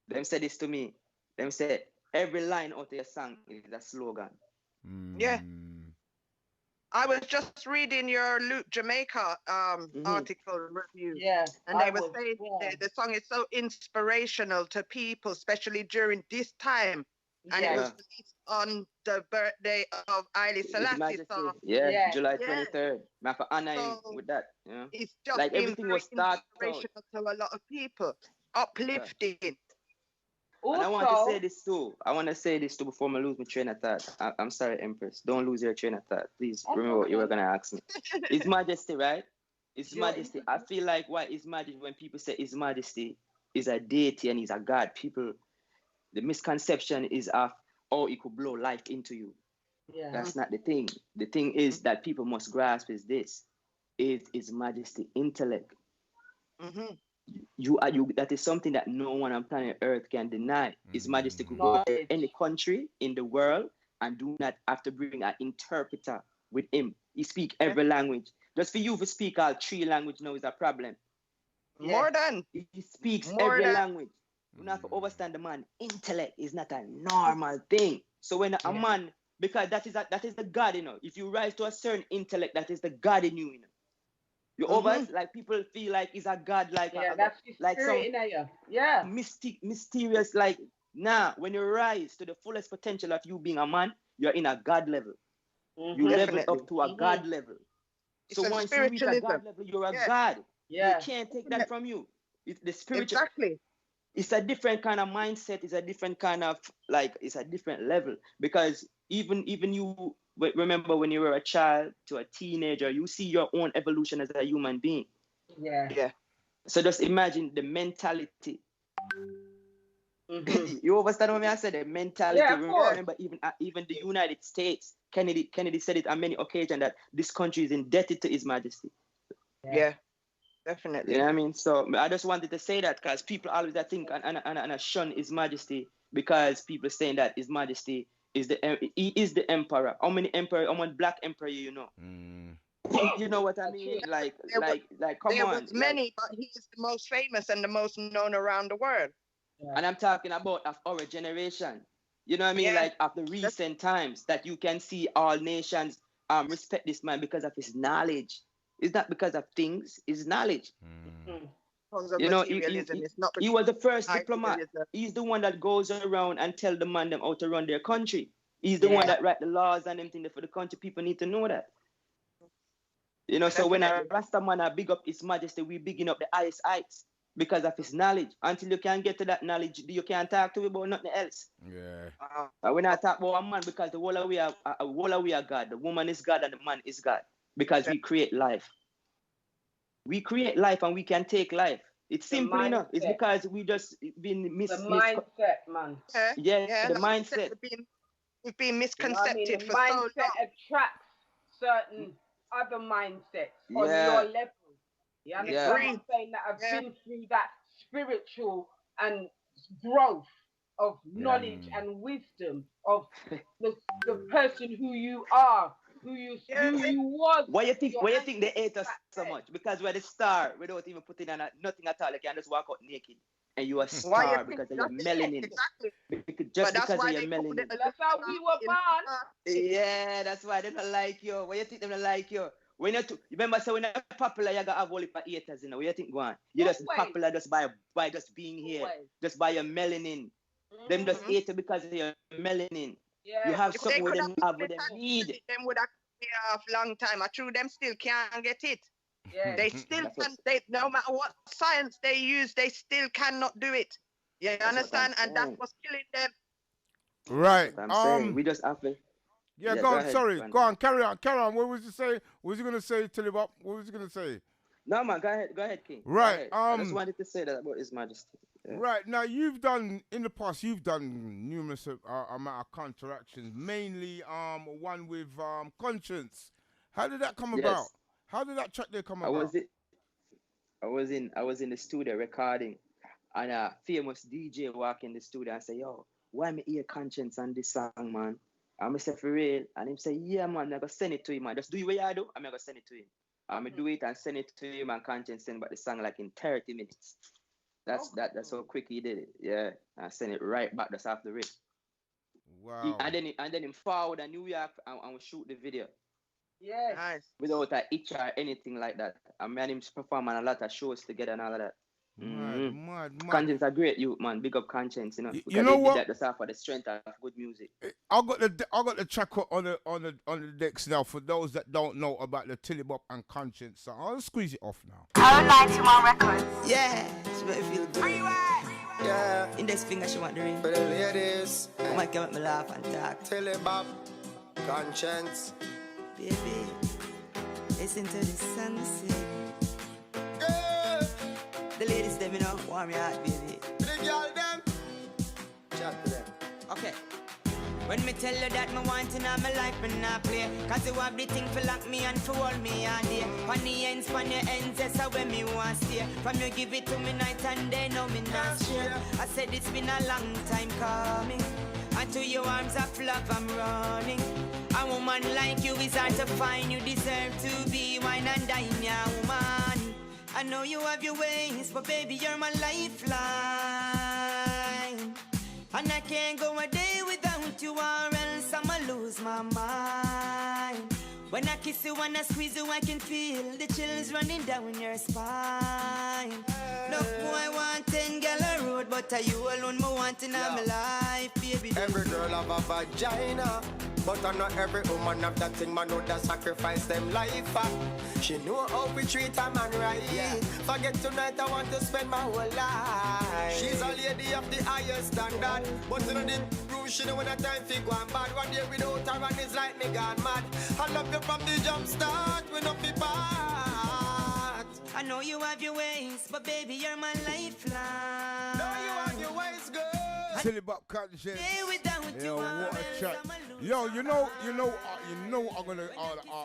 Them said this to me. Them said, every line out of your song is a slogan. Yeah. I was just reading your Luke Jamaica article review. Yeah. And they were saying the song is so inspirational to people, especially during this time. And it was released on the birthday of Haile Selassie. So, July 23rd. I for honor him with that. Yeah. It's just like everything was inspirational to a lot of people. Uplifting. And I want to say this too. I want to say this too before I lose my train of thought. I'm sorry, Empress. Don't lose your train of thought. Please remember what you were going to ask me. His Majesty, right? His Majesty. I feel like why His Majesty, when people say His Majesty is a deity and he's a god, people, the misconception is of, oh, he could blow life into you. Yeah. That's not the thing. The thing is that people must grasp is this. Is His Majesty intellect. You that is something that no one on planet Earth can deny. His Majesty could go to any country in the world and do not have to bring an interpreter with him. He speak every language. Just for you to speak all 3 languages now is a problem. More than. He speaks every language. You don't have to understand the man. Intellect is not a normal thing. So when a man, because that is the God, you know. If you rise to a certain intellect, that is the God in you, you know. You like people feel like he's a god, like that's like some mysterious, like when you rise to the fullest potential of you being a man, you're in a god level. You level up to a god level. So once you reach a god level, you're a god. You can't take that from you. It's the spiritual. Exactly. It's a different kind of mindset. It's a different kind of it's a different level, because even you. Remember when you were a child to a teenager, you see your own evolution as a human being. Yeah. So just imagine the mentality. You understand what I said? The mentality. Remember, even the United States, Kennedy said it on many occasions that this country is indebted to His Majesty. Yeah, definitely. You know what I mean? So I just wanted to say that because people always think and shun His Majesty, because people saying that His Majesty he is the emperor. How many black emperor you know? You know what I mean? Like, come on. There was many, but he is the most famous and the most known around the world. And I'm talking about of our generation. You know what I mean? Like of the recent times that you can see all nations respect this man because of his knowledge. It's not because of things, it's knowledge. You know, he was the first diplomat. He's the one that goes around and tell the man them how to run their country. He's the one that write the laws and everything for the country. People need to know that. You know, so when a Rasta man big up His Majesty, we bigging up the highest heights because of his knowledge. Until you can get to that knowledge, you can't talk to me about nothing else. Yeah. When I talk about a man, because the whole of we are God. The woman is God and the man is God. Because we create life. We create life and we can take life. It's simple enough. It's because we just been the mindset, man. The mindset. We've been misconcepted for so long. Mindset attracts certain other mindsets on your level. You understand what I'm saying? That I've been through that spiritual and growth of knowledge and wisdom of the person who you are who you was. Why you think they hate us so much? Because we're the star without even putting on nothing at all. You can just walk out naked and you are a star because of your melanin. Exactly. Just because of your melanin. That's how we were born. Yeah, that's why they don't like you. Why you think they don't like you? When you remember, so when you're popular, you got have only for haters, you know. What you think, go on? You're just popular just by just being here, just by your melanin. Them just hate you because of your melanin. Yeah. You have something with them have with them need. Them would have been off long time. I true them still can't get it. Yeah. They still can. They no matter what science they use, they still cannot do it. You understand? And that's what's killing them. Right. I'm saying we just have to. Yeah, go on. Sorry, go on. Carry on. What was you say? What was you gonna say, Tillibop? What was you gonna say? No, man. Go ahead, King. Right. I just wanted to say that about His Majesty. Yeah. Right. Now you've done in the past. You've done numerous amount of counteractions. Mainly one with Conscience. How did that come about? How did that track there come about? I was in the studio recording, and a famous DJ walk in the studio and say, "Yo, why me hear Conscience on this song, man?" I'm say for real, and him say, "Yeah, man, I'm gonna send it to him, man. Just do what you do. I'm gonna send it to him. I'm gonna do it and send it to him, and Conscience send back the song like in 30 minutes. That's how quick he did it. Yeah, I send it right back just after the rip. Wow. And then him forward to New York and we shoot the video. Yes. Nice. Without a itch or anything like that. And me and him perform on a lot of shows together and all of that. Mad. Conscience are great youth, man. Big up Conscience, you know. You know what? That just for the strength of good music. I got the track on the decks now for those that don't know about the Tilibop and Conscience. So I'll squeeze it off now. Our 91 Records. Yeah, she make me feel good. Are you at? Yeah. Index finger, she want the ring. For the ladies, I might come at me laugh and talk. Tillibop, Conscience. Baby, listen to the sunset. Yeah. The ladies, them, you know, warm your heart, baby. The girl, them. Chat to them. Okay. When me tell you that me want in my life, me not play. Cause you have the thing for lock me and for hold me all day. Pan the ends, pan your ends, that's how when me want stay. From you give it to me night and day, no me not share. I said it's been a long time coming. And to your arms of love I'm running. A woman like you is hard to find. You deserve to be wine and dine, yeah, woman. I know you have your ways, but baby, you're my lifeline. And I can't go a day without you, or else I'ma lose my mind. When I kiss you and I squeeze you, I can feel the chills running down your spine. Look, boy, want 10 gal a road, but are you alone, me wanting in my life, baby. Every girl have a vagina, but I know every woman have that thing, man, know that sacrifice them life. She know how we treat a man right. Forget tonight, I want to spend my whole life. She's a lady of the highest standard, but you know the proof she know when a time fi go and bad. One day without her and it's like me gone mad. I love you from the jump start, we no fi part. I know you have your ways, but baby, you're my lifeline. Know you have your ways, girl. Tilibop Conscience. Without Yo, what a track. Yo, you know, I'm gonna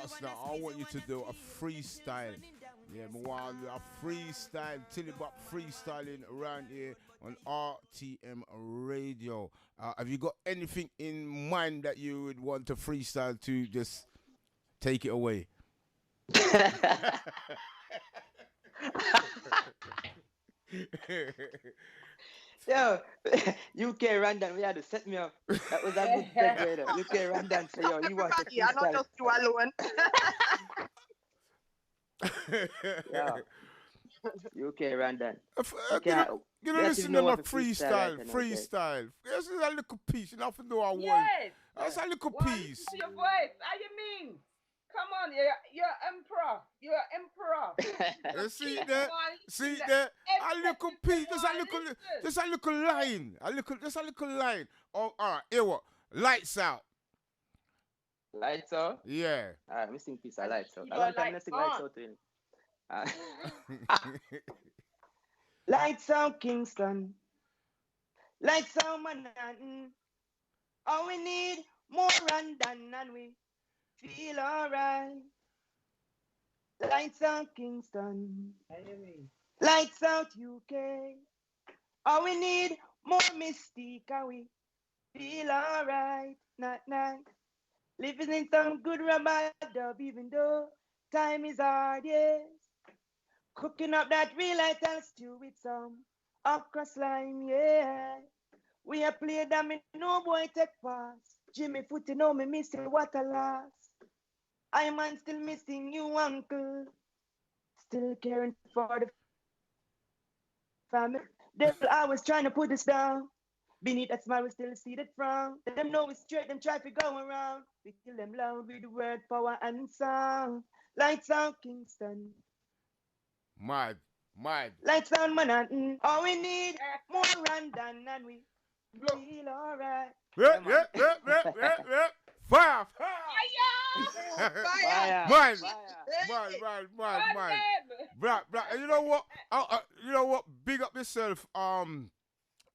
ask now. I want you to do a freestyle. Yeah, I want a freestyle, Tilibop freestyling around here on RTM Radio. Have you got anything in mind that you would want to freestyle to? Just take it away. Yo, UK Randan, we had to set me up. That was a good segue though. UK Randan, so yo, you want to freestyle. I'm not just you alone. Yeah. UK Randan. You know, listen to my freestyle. This is a little piece. You nothing do I want. Yes. That's a little Well, piece. your voice. How you mean? Come on, you're emperor. You're emperor. See there? See there? A little piece. Just a little line. Just a little line. Oh, all right. Here what? Lights out. Lights out? Yeah. All right, missing piece of lights out. I don't time to lights out to him. Lights out Kingston. Lights out Manhattan. All we need more Randan and we feel alright. Lights out Kingston. Lights out UK. All we need more Mystique and we feel alright. Night. Living in some good rubber dub, even though time is hard, yes. Cooking up that real light and stew with some okra slime, yeah. We a play that me no boy take pass. Jimmy Foot, you know me missing what a loss. I man still missing you, uncle. Still caring for the family. Devil always trying to put us down. Beneath that smile, we still see that frown. Them know we straight, them try to go around. We kill them loud with the word, power, and sound. Lights out Kingston. Mad. Lights down Manhattan. All we need more London and we feel alright. Yeah. Fire. Man. Blah. You know what? Big up yourself,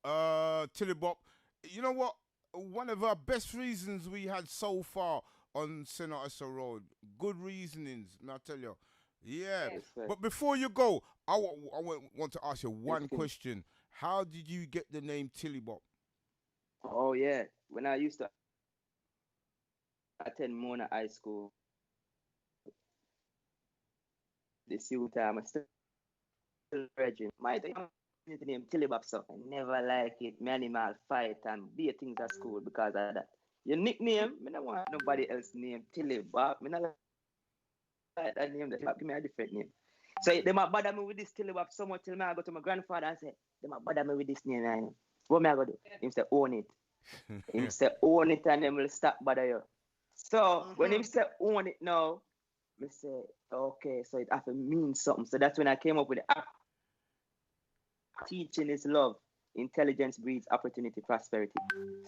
Tillibop. You know what? One of our best reasons we had so far on Senator Road. Good reasonings, may I tell you. Yeah. Yes, But before you go, I want to ask you one question. How did you get the name Tillibop? Oh yeah. When I used to attend Mona High School, this youth time I still virgin. My name Tillibop, so I never like it. Me animal fight and be things at school because of that. Your nickname, me don't want nobody else name Tillibop. Me not like that name. That give me a different name. So they might bother me with this Tillibop so much till I go to my grandfather and say, they might bother me with this name. And what me I go do? Him say own it. Him say own it and then will stop bother you. So when him say own it now, me say okay, so it have to mean something. So that's when I came up with it. Teaching is love. Intelligence breeds opportunity, prosperity.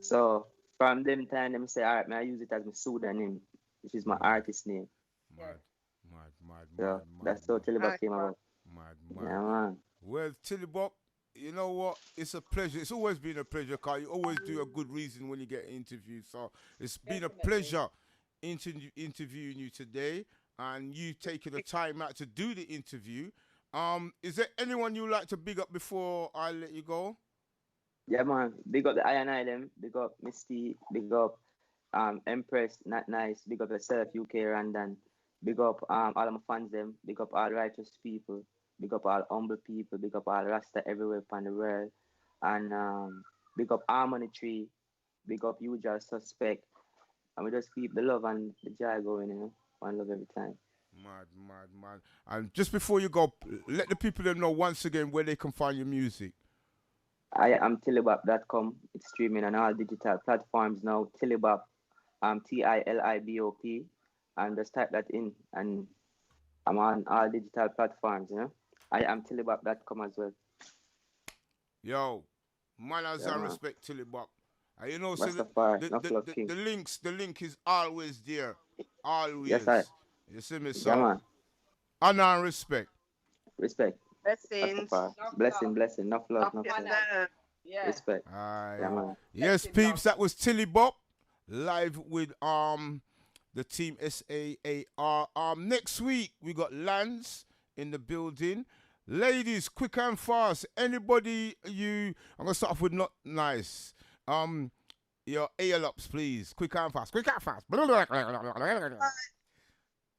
So from them time, them say, all right, I use it as my pseudonym, which is my artist name. Mad. That's how Tilibop came about. Mad. Yeah, man. Well, Tillibop, you know what? It's a pleasure. It's always been a pleasure, because you always do a good reason when you get interviewed. So it's been a pleasure interviewing you today, and you taking the time out to do the interview. Is there anyone you like to big up before I let you go? Yeah, man. Big up the I them. Big up Misty. Big up Empress, Not Nice. Big up yourself, UK Randan. Big up all of my fans them. Big up all righteous people. Big up all humble people. Big up all Rasta everywhere upon the world. And big up Harmony Tree. Big up Usual Suspect. And we just keep the love and the joy going, you know. One love every time. Mad. And just before you go, let the people them know once again where they can find your music. I am Tillibop.com. It's streaming on all digital platforms now. Tillibop, Tilibop, and just type that in, and I'm on all digital platforms. You know, I am Tillibop.com as well. Yo, manners and respect, Tillibop. And you know, so the link is always there, always. Yes, sir. You see me, so. Yeah, honor and respect. Respect. Blessings. Blessing. Enough love. Yeah. Respect. Yeah, man. Yes, peeps, that was Tillibop live with the team SAAR. Next week we got Lance in the building. Ladies, quick and fast. Anybody I'm gonna start off with Not Nice. Your A-Lops, please. Quick and fast.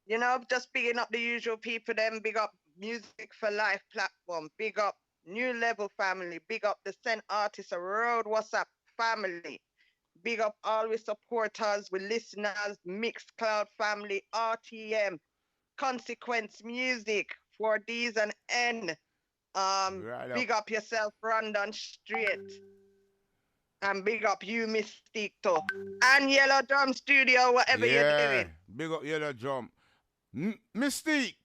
You know, just bigging up the usual people, then big up Music for Life platform, big up New Level family, big up the Send Artist Road WhatsApp family, big up all we supporters, we listeners, Mixcloud family, RTM, Consequence Music, 4Ds and N. Big up yourself, Brandon Straight. And big up you, Mystique, too. And Yellow Drum Studio, whatever you're doing. Big up Yellow Drum. Mystique.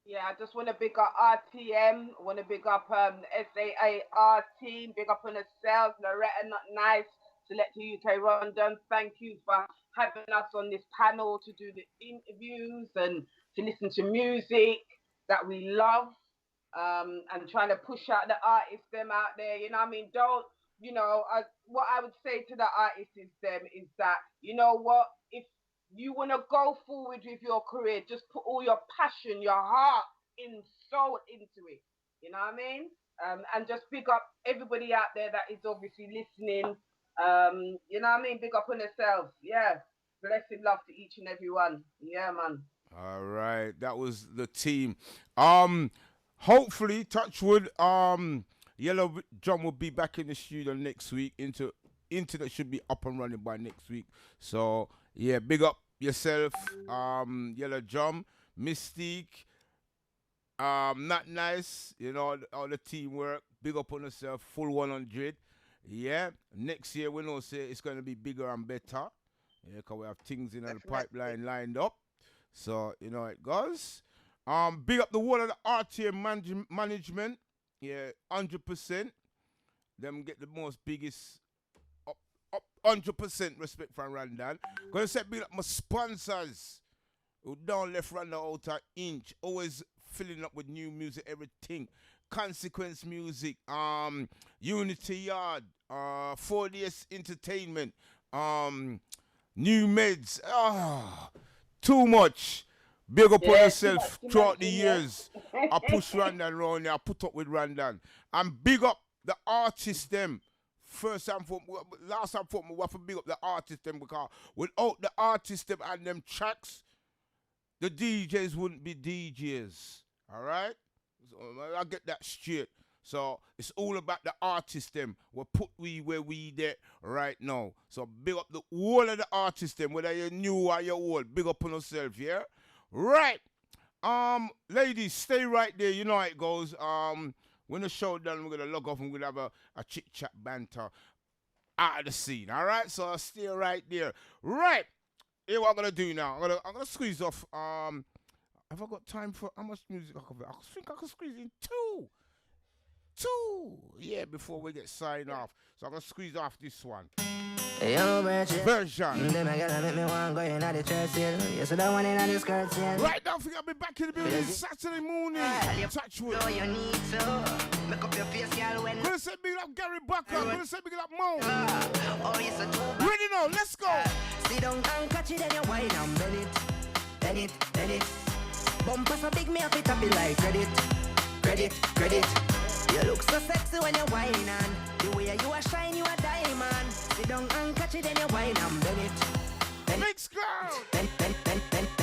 Yeah, I just want to big up RTM. I want to big up SAAR team. Big up on yourself. Loretta, Not Nice. Select UK Rondon. Thank you for having us on this panel to do the interviews and to listen to music that we love. And trying to push out the artists them out there. You know what I mean? Don't, what I would say to the artists is that, you know what? If you want to go forward with your career, just put all your passion, your heart, soul into it. You know what I mean? And just big up everybody out there that is obviously listening. You know what I mean? Big up on yourselves. Yeah. Blessed love to each and every one. Yeah, man. All right, that was the team. Hopefully, touch wood. Yellow John will be back in the studio next week. Internet should be up and running by next week. So yeah, big up yourself, Yellow John, Mystique, Not Nice. You know all the teamwork. Big up on yourself. Full 100. Yeah, next year we know say it's gonna be bigger and better. Yeah, cause we have things in the pipeline lined up. So, you know how it goes. Big up the whole of the RTA management. Yeah, 100%. Them get the most biggest up 100% respect from Randall. Gonna say big up my sponsors who don't left Randall out an inch. Always filling up with new music, everything. Consequence Music, Unity Yard, 4DS Entertainment, New Meds. Too much. Big up on yourself throughout the years. I push Randan around here. I put up with Randan. And big up the artists them. First and foremost, last and foremost, we have to big up the artists them because without the artists them and them tracks, the DJs wouldn't be DJs. Alright? So I get that straight. So it's all about the artists them. We put where we there right now. So big up the whole of the artists them, whether you're new or you're old. Big up on yourself, yeah? Right. Ladies, stay right there. You know how it goes. When the show done, we're gonna log off and we're gonna have a chit chat banter out of the scene. Alright? So I'll stay right there. Right. Here what I'm gonna do now. I'm gonna squeeze off have I got time for how much music I think I can squeeze in two. Yeah, before we get signed off. So I'm gonna squeeze off this one. Version. Right, don't forget I'll be back in the building Saturday morning. Touch wood. Gonna say big up Gary Bucker. Gonna say big up Mo. Ready now, let's go. Sit down and catch it and you wine and bend it. Bumper so big me up it be like credit. You look so sexy when you whine and the way you are shine, you a diamond. Sit down and catch it and you whine and bend it. Mix crowd. Bend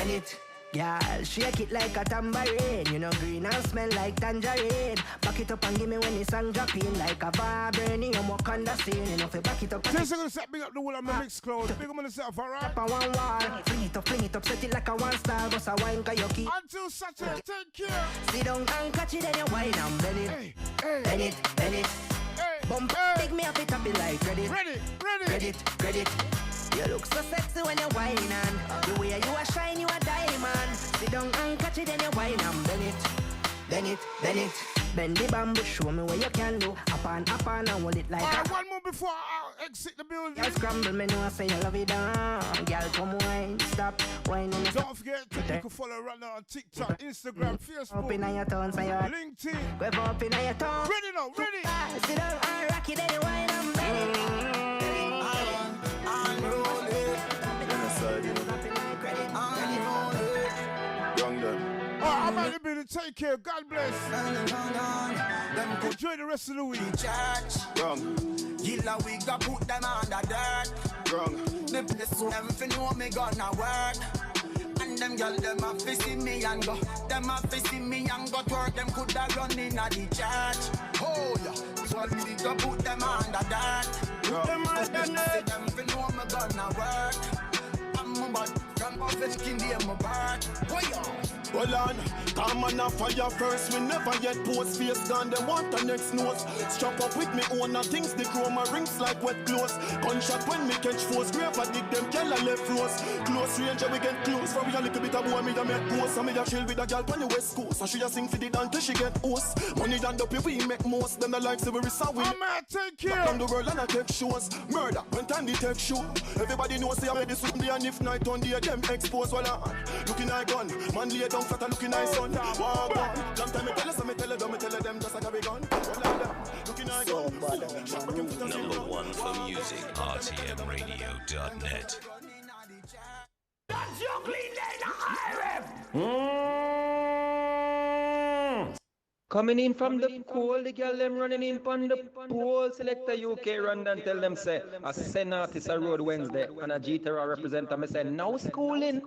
it. Girl, shake it like a tambourine. You know green and smell like tangerine. Back it up and give me when the song drop in. Like a bar burning, you walk on the scene. You know if you back it up. Just gonna set big up the whole of my mix clothes. Big up on yourself, alright? Up on one wall. Fling it up, set it like a one star. Bust a wine karaoke. Until Saturday, take care. Sit down and catch it and you wine and bend it. Bend it. Bump big me up it up like credit. You look so sexy when you whine and the way you are shine, you a diamond. Sit down and catch it and you whine and bend it. Bend the bamboo, show me what you can do. Up and hold it like that. One more before I exit the building. Girl scramble, me know I say you love it down. Girl come wine, stop whining. Don't forget you can follow Run on TikTok, Instagram, Facebook, up in your town, so LinkedIn. Go up in your town. Ready now, ready. Sit down and rock it and you whine and bend it. I'm out of the building. Take care. God bless. Enjoy the rest of the week. Gilla we got put them under dirt. Them place them fi know me gonna work. And them girl them a fi see me and go. Them a fi see me and go to work. Them coulda run in a the church. Oh yeah, so we got put them under dirt. Them fi know me gonna work. I'm bad, from off the skin there my back. Hold on, come on a fire first. We never yet post face gone. Them want the next nose. Strap up with me own things. The chroma rings like wet clothes. Gunshot when me catch force. Grave I dig them girl I left close. Close range we get close. For me a little bit of boy me a make post. And me a chill with a girl on the west coast. And she a sing for the dance till she get host. Money and up we make most. Them the life so we resolve. I'm out, take care. From the world and I take shows. Murder when time they take show. Everybody knows they are ready soon. And if night on the them expose. Well looking like gun. Man lay down flat and looking nice son. Wow, wow. Long time me tell us, me tell them just like a big gun. Looking like gun. Number one for music, rtmradio.net. That's your clean day, Coming in from the cold, the girl them running in on the pole. Selector UK run and tell them say a send artist a road Wednesday and a GTR representative me say no schooling.